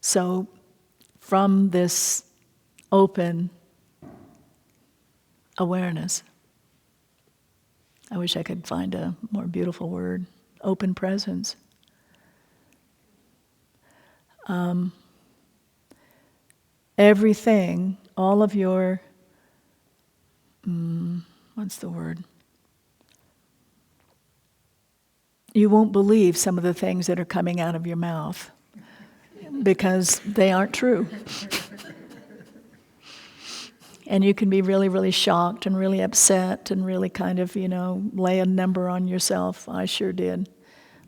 So from this open awareness, I wish I could find a more beautiful word, open presence. Everything, all of your, what's the word? You won't believe some of the things that are coming out of your mouth because they aren't true. And you can be really, really shocked and really upset and really kind of, lay a number on yourself. I sure did.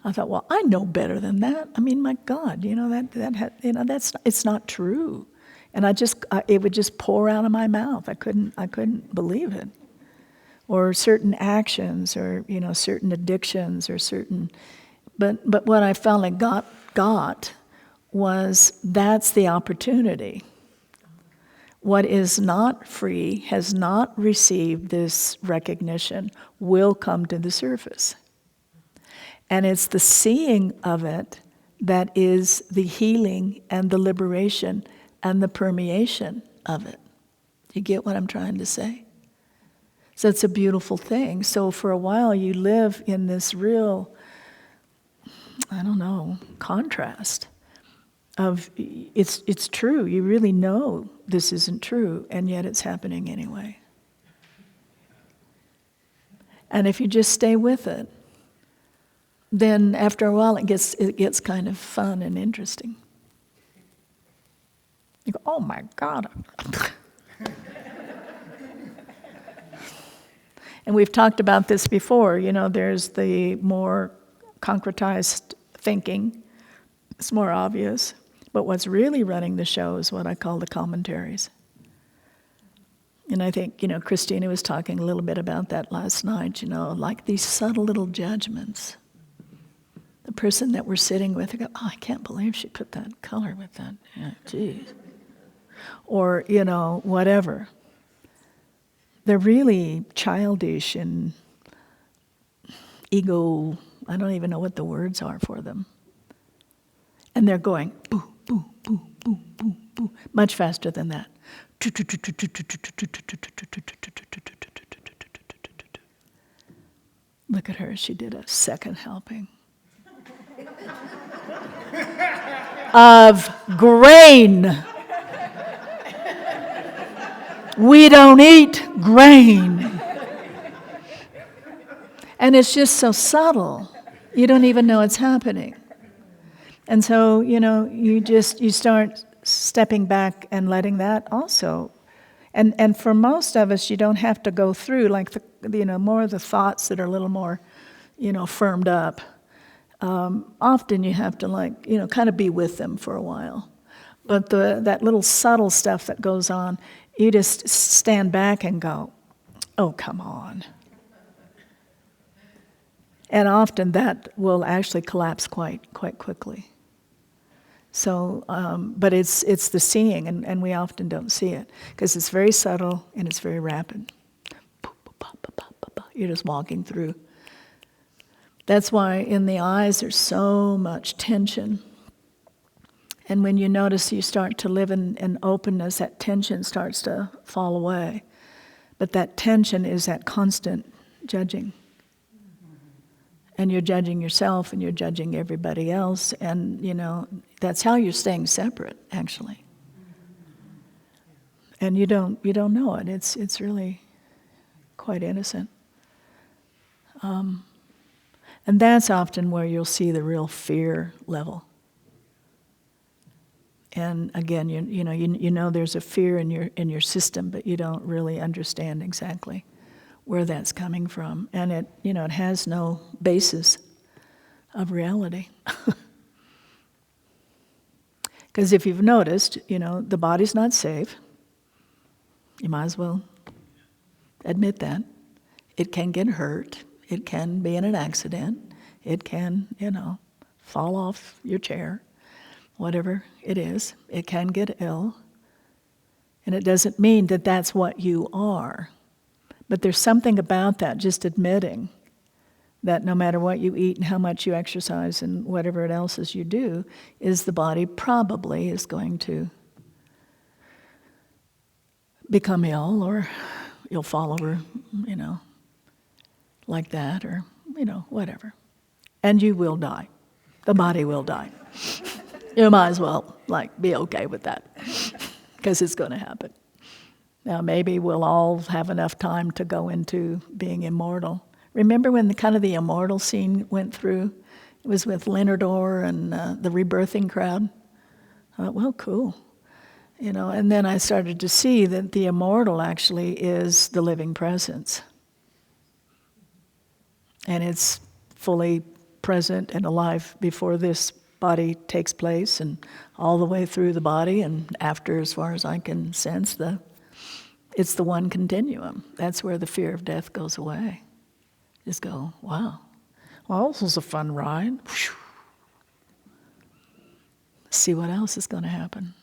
I thought, well, I know better than that. I mean, my God, it's not true. And it would just pour out of my mouth. I couldn't believe it. Or certain actions, or certain addictions, or certain. But what I finally got was that's the opportunity. What is not free, has not received this recognition, will come to the surface. And it's the seeing of it that is the healing and the liberation and the permeation of it. You get what I'm trying to say? So it's a beautiful thing. So for a while you live in this real, contrast of it's true. You really know this isn't true, and yet it's happening anyway. And if you just stay with it, then after a while it gets kind of fun and interesting. You go, oh my God. And we've talked about this before. There's the more concretized thinking. It's more obvious. But what's really running the show is what I call the commentaries. And I think, Christina was talking a little bit about that last night, like these subtle little judgments. The person that we're sitting with, they go, oh, I can't believe she put that color with that. Yeah, geez. Or, whatever. They're really childish and ego, I don't even know what the words are for them. And they're going, boo, boo, boo, boo, boo, boo, much faster than that. Look at her, she did a second helping. Of grain. We don't eat grain. And it's just so subtle. You don't even know it's happening. And so, you start stepping back and letting that also. And for most of us, you don't have to go through like more of the thoughts that are a little more, firmed up. Often you have to kind of be with them for a while. But that little subtle stuff that goes on, you just stand back and go, oh, come on. And often that will actually collapse quite quickly. So, but it's the seeing, and we often don't see it because it's very subtle and it's very rapid. You're just walking through. That's why in the eyes there's so much tension. And when you notice you start to live in openness, that tension starts to fall away. But that tension is that constant judging. And you're judging yourself and you're judging everybody else. And, that's how you're staying separate, actually. And you don't know it. It's really quite innocent. And that's often where you'll see the real fear level. And again, you know there's a fear in your system, but you don't really understand exactly where that's coming from, and it has no basis of reality. Because if you've noticed, the body's not safe. You might as well admit that. It can get hurt. It can be in an accident. It can, fall off your chair. Whatever it is, it can get ill. And it doesn't mean that that's what you are. But there's something about that, just admitting that no matter what you eat and how much you exercise and whatever it else is you do, is the body probably is going to become ill, or you'll fall over, like that, or, whatever. And you will die. The body will die. You might as well, be okay with that, because it's going to happen. Now, maybe we'll all have enough time to go into being immortal. Remember when the immortal scene went through? It was with Leonard Orr and the rebirthing crowd. I thought, well, cool. And then I started to see that the immortal actually is the living presence. And it's fully present and alive before this body takes place, and all the way through the body and after, as far as I can sense, it's the one continuum. That's where the fear of death goes away. Just go, wow. Well, this was a fun ride. See what else is going to happen.